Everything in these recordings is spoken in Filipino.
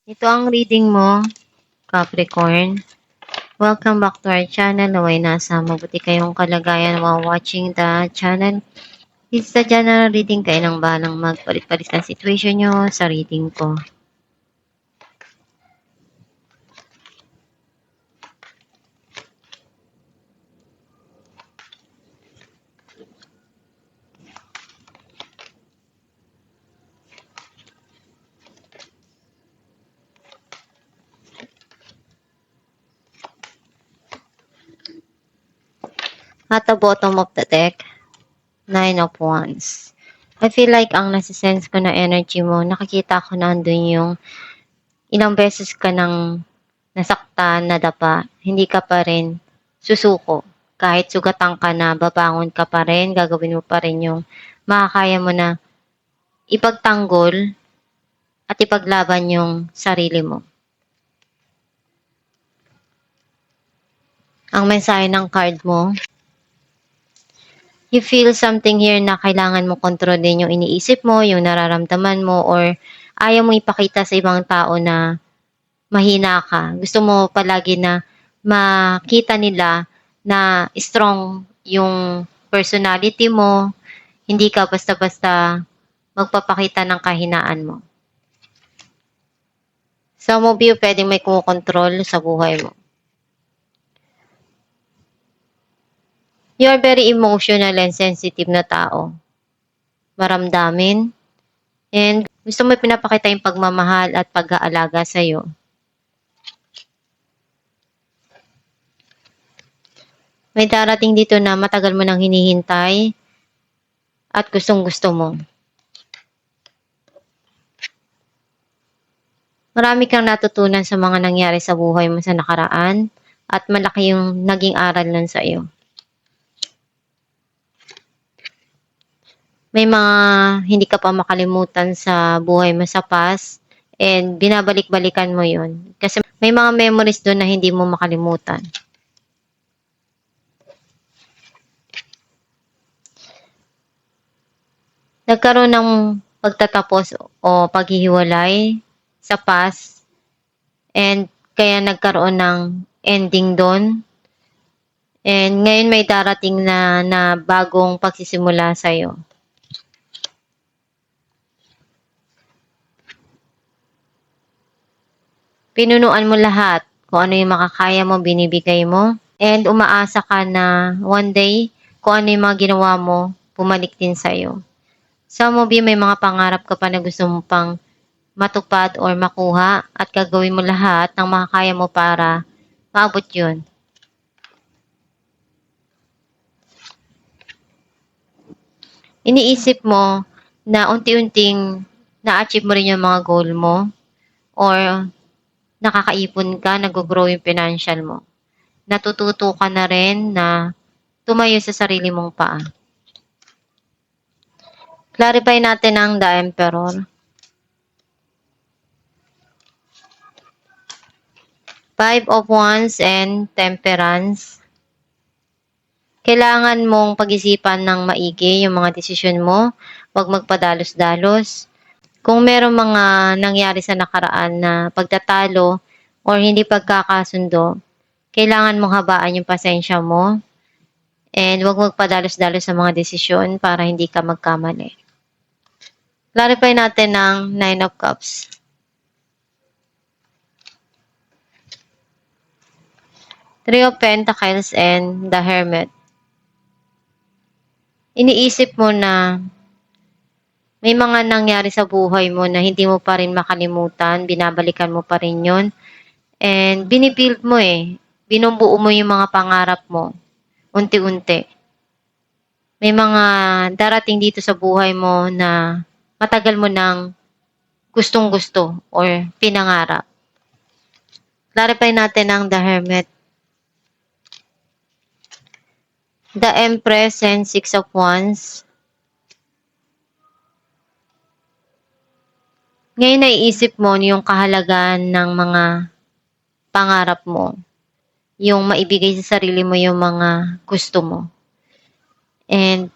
Ito ang reading mo, Capricorn. Welcome back to our channel. Naway nasa mabuti kayong kalagayan while watching the channel. This is the general reading. Kayo nang balang magpalit-palit ng situation nyo sa reading ko. At the bottom of the deck, Nine of Wands. I feel like ang nasisense ko na energy mo, nakikita ko na andun yung ilang beses ka nang nasaktan, nadapa, hindi ka pa rin susuko. Kahit sugatan ka na, babangon ka pa rin, gagawin mo pa rin yung makakaya mo na ipagtanggol at ipaglaban yung sarili mo. Ang mensahe ng card mo, you feel something here na kailangan mo kontrolin yung iniisip mo, yung nararamdaman mo, or ayaw mo ipakita sa ibang tao na mahina ka. Gusto mo palagi na makita nila na strong yung personality mo, hindi ka basta-basta magpapakita ng kahinaan mo. Some of you pwedeng may kumokontrol sa buhay mo. You are very emotional and sensitive na tao. Maramdamin. And gusto mo pinapakita yung pagmamahal at pag-aalaga sa'yo. May darating dito na matagal mo nang hinihintay at gustong-gusto mo. Marami kang natutunan sa mga nangyari sa buhay mo sa nakaraan at malaki yung naging aral nun sa iyo. May mga hindi ka pa makalimutan sa buhay mo sa past and binabalik-balikan mo yun. Kasi may mga memories doon na hindi mo makalimutan. Nagkaroon ng pagtatapos o paghihiwalay sa past and kaya nagkaroon ng ending doon. And ngayon may darating na bagong pagsisimula sa'yo. Pinunuan mo lahat kung ano yung makakaya mo, binibigay mo. And umaasa ka na one day, kung ano yung mga ginawa mo, pumalik din sa'yo. Some of you may mga pangarap ka pa na gusto mo pang matupad or makuha at gagawin mo lahat ng makakaya mo para maabot yun. Iniisip mo na unti-unting na-achieve mo rin yung mga goal mo or nakakaipon ka, nag-grow yung financial mo. Natututo ka na rin na tumayo sa sarili mong paa. Clarify natin ang The Emperor. Five of Wands and Temperance. Kailangan mong pag-isipan ng maigi yung mga desisyon mo. Huwag magpadalos-dalos. Kung merong mga nangyari sa nakaraan na pagtatalo or hindi pagkakasundo, kailangan mong habaan yung pasensya mo. And huwag magpadalos-dalos sa mga desisyon para hindi ka magkamali. Clarify natin ang Nine of Cups. Three of Pentacles and the Hermit. Iniisip mo na may mga nangyari sa buhay mo na hindi mo pa rin makalimutan, binabalikan mo pa rin yun. And binibuild mo binubuo mo yung mga pangarap mo, unti-unti. May mga darating dito sa buhay mo na matagal mo nang gustong-gusto or pinangarap. Clarify natin ang The Hermit. The Empress and Six of Wands. Ngayon naiisip mo yung kahalagahan ng mga pangarap mo. Yung maibigay sa sarili mo yung mga gusto mo. And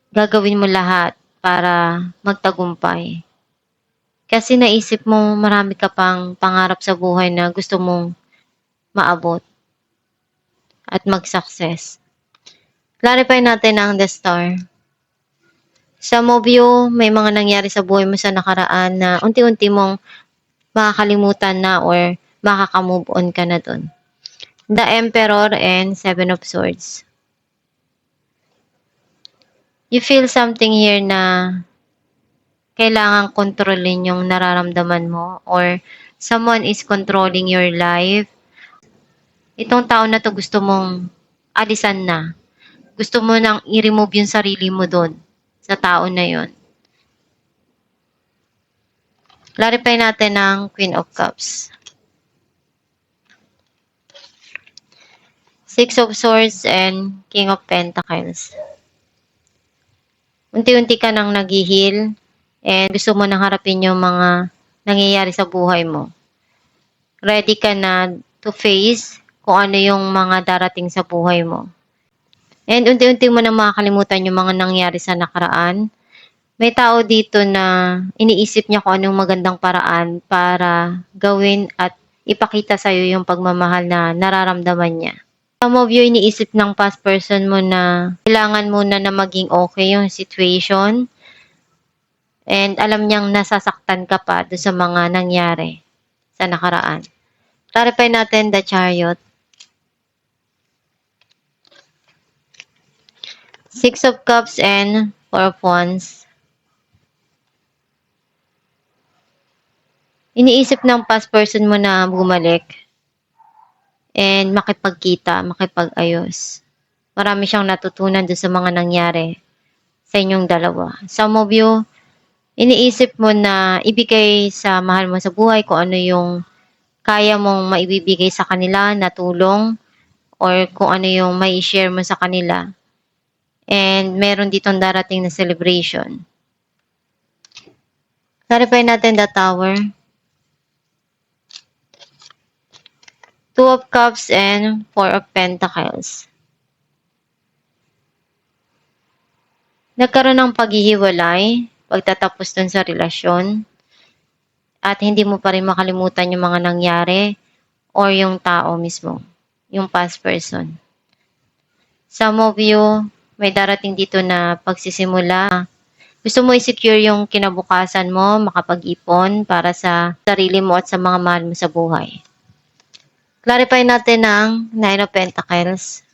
gagawin mo lahat para magtagumpay. Kasi naisip mo marami ka pang pangarap sa buhay na gusto mong maabot at mag-success. Clarify natin ang The Star. Some of you, may mga nangyari sa buhay mo sa nakaraan na unti-unti mong makakalimutan na or makaka-move on ka na dun. The Emperor and Seven of Swords. You feel something here na kailangan kontrolin yung nararamdaman mo or someone is controlling your life. Itong tao na to gusto mong alisan na. Gusto mo nang i-remove yung sarili mo doon sa tao na yon. Clarify natin ang Queen of Cups. Six of Swords and King of Pentacles. Unti-unti ka nang nag-heal and gusto mo nang harapin yung mga nangyayari sa buhay mo. Ready ka na to face kung ano yung mga darating sa buhay mo. And unti-unti mo na makakalimutan yung mga nangyari sa nakaraan. May tao dito na iniisip niya kung anong magandang paraan para gawin at ipakita sa'yo yung pagmamahal na nararamdaman niya. Some of you, iniisip ng past person mo na kailangan muna na maging okay yung situation. And alam niyang nasasaktan ka pa doon sa mga nangyari sa nakaraan. Clarify natin the Chariot. Six of Cups and Four of Wands. Iniisip ng past person mo na bumalik and makipagkita, makipag-ayos. Marami siyang natutunan doon sa mga nangyari sa inyong dalawa. Some of you, iniisip mo na ibigay sa mahal mo sa buhay kung ano yung kaya mong maibibigay sa kanila na tulong or kung ano yung may share mo sa kanila. And meron ditong darating na celebration. Clarify natin the Tower. Two of Cups and Four of Pentacles. Nagkaroon ng paghihiwalay, pagtatapos dun sa relasyon, at hindi mo pa rin makalimutan yung mga nangyari or yung tao mismo, yung past person. Some of you, may darating dito na pagsisimula. Gusto mo i-secure yung kinabukasan mo, makapag-ipon para sa sarili mo at sa mga mahal mo sa buhay. Clarify natin ang Nine of Pentacles.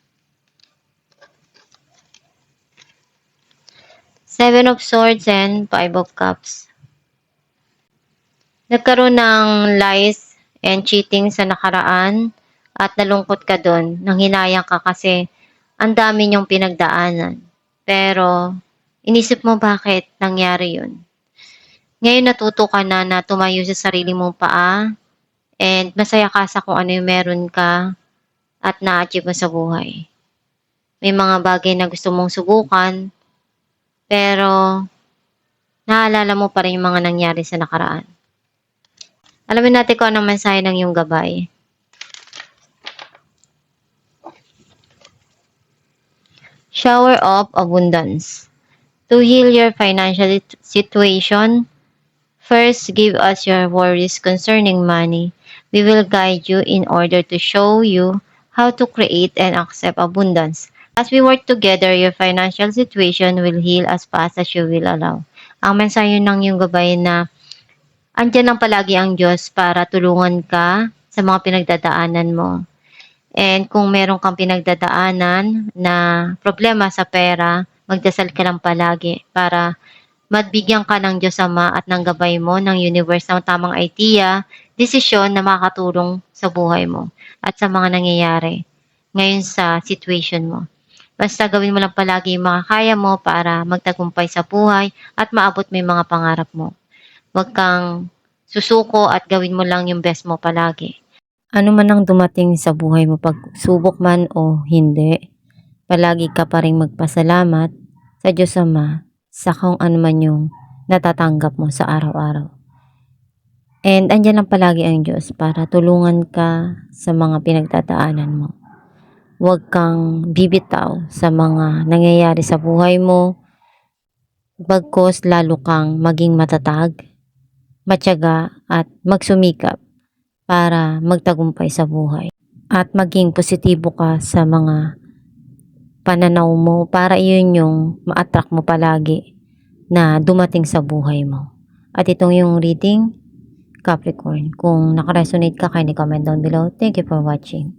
Seven of Swords and Five of Cups. Nagkaroon ng lies and cheating sa nakaraan at nalungkot ka doon, nanghinayang ka kasi ang dami niyong pinagdaanan. Pero inisip mo bakit nangyari yun. Ngayon natuto ka na tumayo sa sarili mong paa and masaya ka sa kung ano yung meron ka at na-achieve mo sa buhay. May mga bagay na gusto mong subukan pero naalala mo pa rin yung mga nangyari sa nakaraan. Alamin natin kung anong mensahe ng iyong gabay. Shower of Abundance. To heal your financial situation, first give us your worries concerning money. We will guide you in order to show you how to create and accept abundance. As we work together, your financial situation will heal as fast as you will allow. Ang mensahe ng iyong gabay na andyan lang palagi ang Diyos para tulungan ka sa mga pinagdadaanan mo. And kung meron kang pinagdadaanan na problema sa pera, magdasal ka lang palagi para magbigyan ka ng Diyos Ama at ng gabay mo ng universe ng tamang idea, desisyon na makakatulong sa buhay mo at sa mga nangyayari ngayon sa situation mo. Basta gawin mo lang palagi yung mga kaya mo para magtagumpay sa buhay at maabot mo yung mga pangarap mo. Huwag kang susuko at gawin mo lang yung best mo palagi. Ano man ang dumating sa buhay mo, pagsubok man o hindi, palagi ka pa rin magpasalamat sa Diyos Ama sa kung ano man yung natatanggap mo sa araw-araw. And andyan lang palagi ang Diyos para tulungan ka sa mga pinagdadaanan mo. Huwag kang bibitaw sa mga nangyayari sa buhay mo, bagkus lalo kang maging matatag, matyaga at magsumikap para magtagumpay sa buhay. At maging positibo ka sa mga pananaw mo para iyon yung ma-attract mo palagi na dumating sa buhay mo. At itong yung reading, Capricorn. Kung nakaresonate ka, kindly comment down below. Thank you for watching.